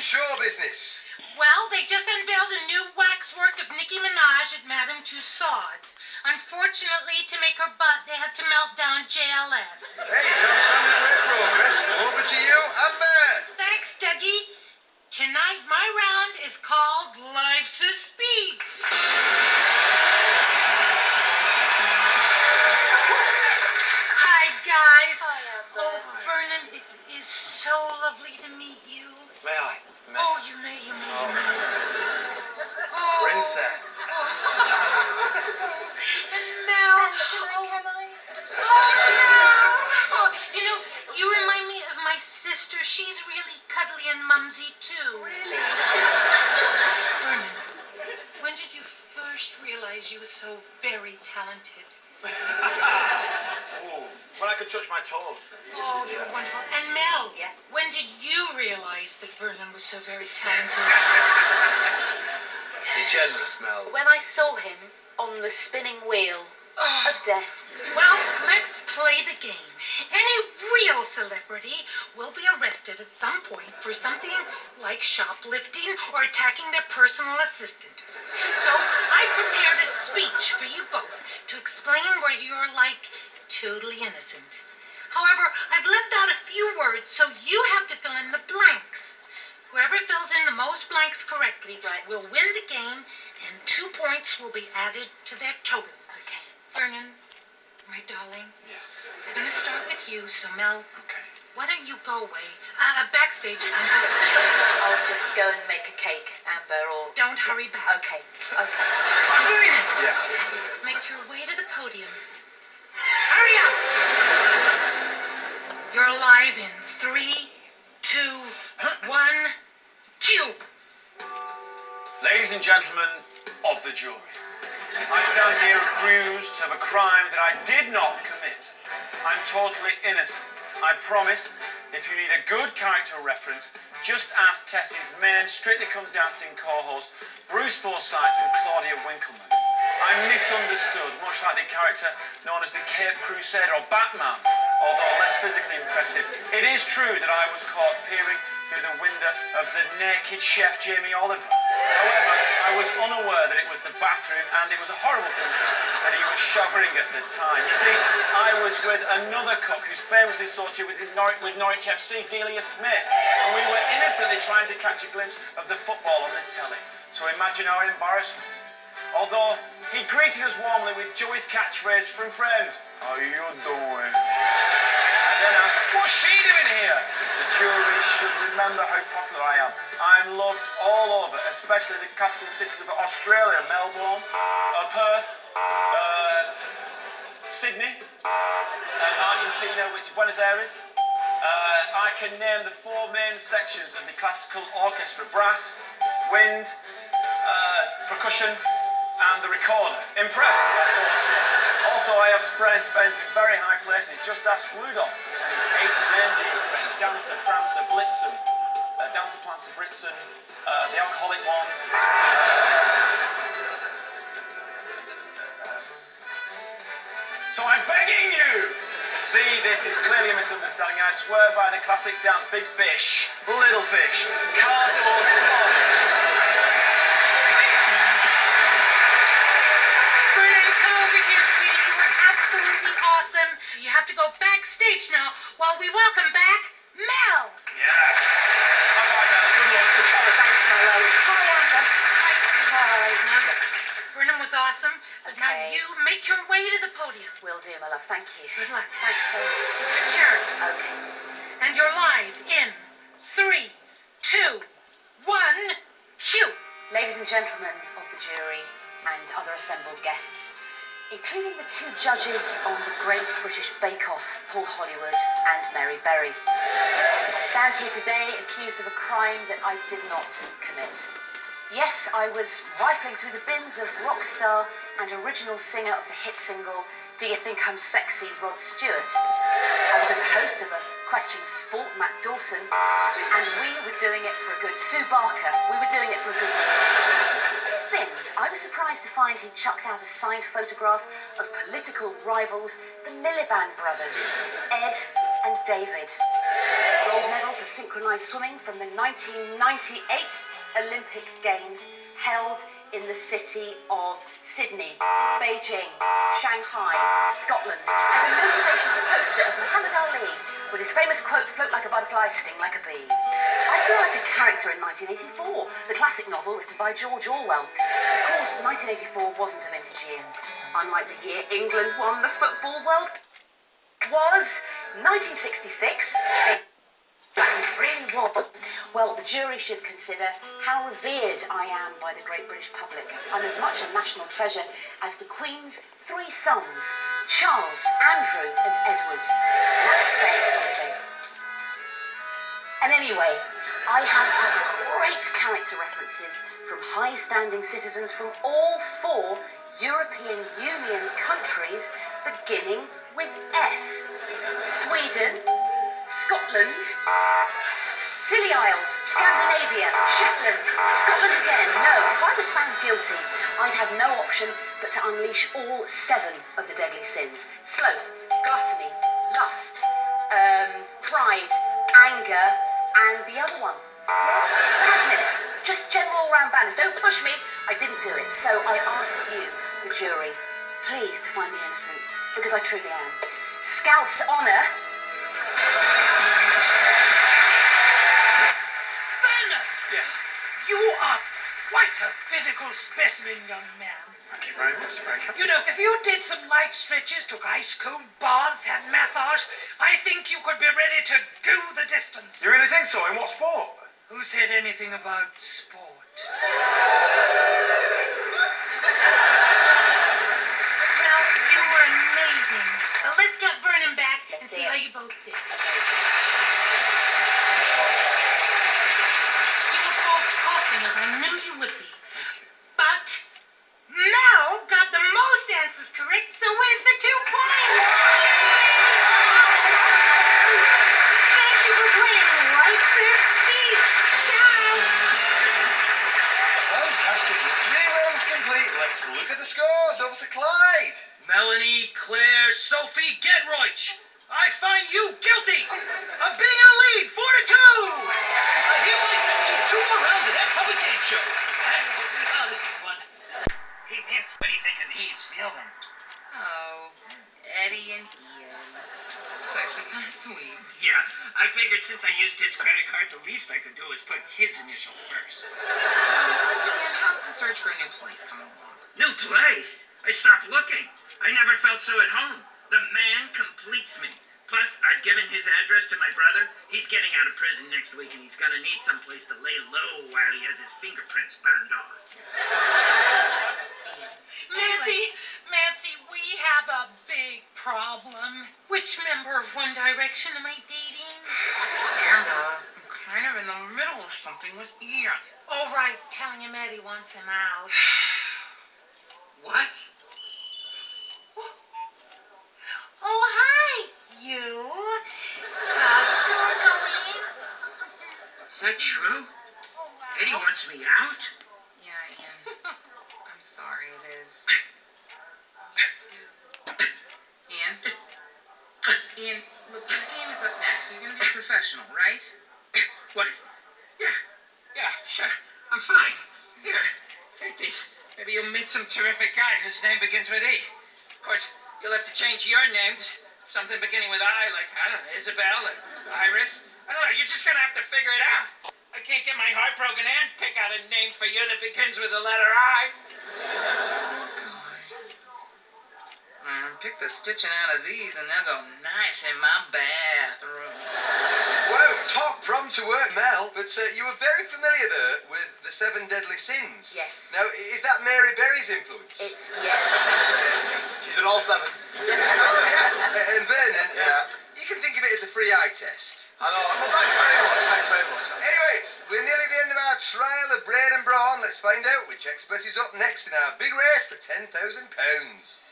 show business? Well, they just unveiled a new waxwork of Nicki Minaj at Madame Tussauds. Unfortunately, to make her butt, they had to melt down JLS. Hey, don't stand in the way of progress. Over to you, Amber. Thanks, Dougie. Tonight, my round is called Life's a Speech. Hi, guys. Hi, Amber. Oh, Vernon, it is so lovely to meet you. May I? Oh, you may. Oh. Princess. And Mel. Can I? Oh, Mel. Oh, you remind me of my sister. She's really cuddly and mumsy, too. Really? Vernon, when did you first realize you were so very talented? Oh, when I could touch my toes. Oh, you're wonderful. And Mel. Yes? When did you realize that Vernon was so very talented? Be generous, Mel. When I saw him on the spinning wheel Oh. of death. Well, let's play the game. Any real celebrity will be arrested at some point for something like shoplifting or attacking their personal assistant. So I prepared a speech for you both to explain where you're like totally innocent. However, I've left out a few words, so you have to fill in the blanks. Whoever fills in the most blanks correctly will win the game, and 2 points will be added to their total. Okay. Vernon, my darling, Yes. I'm going to start with you, so Mel, Okay. why don't you go away? Backstage, I'm just chilling. I'll just go and make a cake, Amber, or... Don't hurry back. Okay. Vernon, Yes. make your way to the podium. Hurry up! You're live in 3, 2, 1, cue! Ladies and gentlemen of the jury, I stand here accused of a crime that I did not commit. I'm totally innocent. I promise, if you need a good character reference, just ask Tessie's main Strictly Comes Dancing co-host, Bruce Forsyth and Claudia Winkleman. I'm misunderstood, much like the character known as the Cape Crusader or Batman, although less physically impressive. It is true that I was caught peering through the window of the naked chef Jamie Oliver. However, I was unaware that it was the bathroom, and it was a horrible coincidence that he was showering at the time. You see, I was with another cook who's famously associated with Norwich FC, Delia Smith, and we were innocently trying to catch a glimpse of the football on the telly. So imagine our embarrassment. Although he greeted us warmly with Joey's catchphrase from Friends, "How you doing?" and then asked, "What's she doing here?" The jury should remember how popular I am. I'm loved all over, especially the capital cities of Australia, Melbourne, Perth, Sydney, and Argentina, which is Buenos Aires. I can name the 4 main sections of the classical orchestra: brass, wind, percussion, and the recorder. Impressed? I thought so. Also, I have friends in very high places. Just ask Rudolph and his 8 reindeer friends: Dancer, Prancer, Blitzen, Dancer, Prancer, Blitzen, the alcoholic one. So I'm begging you to see this is clearly a misunderstanding. I swear by the classic dance: big fish, little fish, cardboard box. Absolutely awesome. You have to go backstage now while we welcome back Mel. Yes. High five, Mel. Good luck. Good show. Thanks, Mel. Hi, Amber. Hi, sweetheart. Now, Vernon was awesome, but now Okay. you make your way to the podium. Will do, my love. Thank you. Good luck. Thanks so much. It's your charity. Okay. And you're live in 3, 2, 1, cue. Ladies and gentlemen of the jury and other assembled guests, including the 2 judges on the Great British Bake Off, Paul Hollywood and Mary Berry. I stand here today accused of a crime that I did not commit. Yes, I was rifling through the bins of rock star and original singer of the hit single Do You Think I'm Sexy, Rod Stewart. I was with the host of A Question of Sport, Matt Dawson, and we were doing it for a good... Sue Barker, we were doing it for a good reason. In his bins, I was surprised to find he'd chucked out a signed photograph of political rivals, the Miliband brothers, Ed and David. Gold medal for synchronised swimming from the 1998 Olympic Games held in the city of Sydney, Beijing, Shanghai, Scotland, and a motivational poster of Muhammad Ali with his famous quote, "Float like a butterfly, sting like a bee." I feel like a character in 1984, the classic novel written by George Orwell. Of course, 1984 wasn't a vintage year. Unlike the year England won the Football World Cup, was 1966. It really was. Well, the jury should consider how revered I am by the great British public. I'm as much a national treasure as the Queen's 3 sons, Charles, Andrew and Edward. And that's saying something. And anyway, I have got great character references from high-standing citizens from all 4 European Union countries, beginning with S. Sweden, Scotland, Scilly Isles, Scandinavia, Shetland, Scotland again. No, if I was found guilty, I'd have no option but to unleash all 7 of the deadly sins. Sloth, gluttony, lust, pride, anger, and the other one. Madness. Just general all-round badness. Don't push me. I didn't do it. So I ask you, the jury, please to find me innocent, because I truly am. Scout's honour. Vernon! Yes. You are quite a physical specimen, young man. Thank you very much, very kind. You know, if you did some light stretches, took ice cold baths, had massage, I think you could be ready to go the distance. You really think so? In what sport? Who said anything about sport? Well, you were amazing. Well, let's get Vernon back and Let's see do it. how you both did. Amazing. You were both awesome, as I knew you would be. But Mel got the most answers correct, so where's the 2 points? Thank you for playing Ritchie's speech. Ciao. Fantastic. With 3 rounds complete, let's look at the scores. Over to Clyde. Melanie, Claire, Sophie, gedroyce. I find you guilty of being in the lead, 4-2. I hereby send you 2 more rounds of that public game show. Oh, this is fun. Hey, Vince, what do you think of these? Feel them. Oh, Eddie and Ian. It's actually kind of sweet. Yeah, I figured since I used his credit card, the least I could do is put his initial first. Ian, how's the search for a new place coming along? New place? I stopped looking. I never felt so at home. The man completes me. Plus, I've given his address to my brother. He's getting out of prison next week, and he's gonna need some place to lay low while he has his fingerprints burned off. Nancy, we have a big problem. Which member of One Direction am I dating? Amber, I'm kind of in the middle of something with Ian. All right, telling him Eddie wants him out. What? Oh, hi, you. How's the tour going? Is that true? Oh, wow. Eddie wants me out? Yeah, Ian. I'm sorry, it is. Ian, look, the game is up next, so you're gonna be professional, right? What? Yeah, sure. I'm fine. Here, take these. Maybe you'll meet some terrific guy whose name begins with E. Of course, you'll have to change your names. Something beginning with I, like, I don't know, Isabel or Iris. I don't know, you're just gonna have to figure it out. I can't get my heart broken and pick out a name for you that begins with the letter I. Pick the stitching out of these and they'll go nice in my bathroom. Wow, top prompt to work, Mel. But you were very familiar there with the 7 deadly sins. Yes. Now, is that Mary Berry's influence? It's, yeah. She's in all 7. And Vernon, Yeah. you can think of it as a free eye test. I know. Well, thanks very much. Thanks very much. Anyways, we're nearly at the end of our trial of brain and brawn. Let's find out which expert is up next in our big race for £10,000.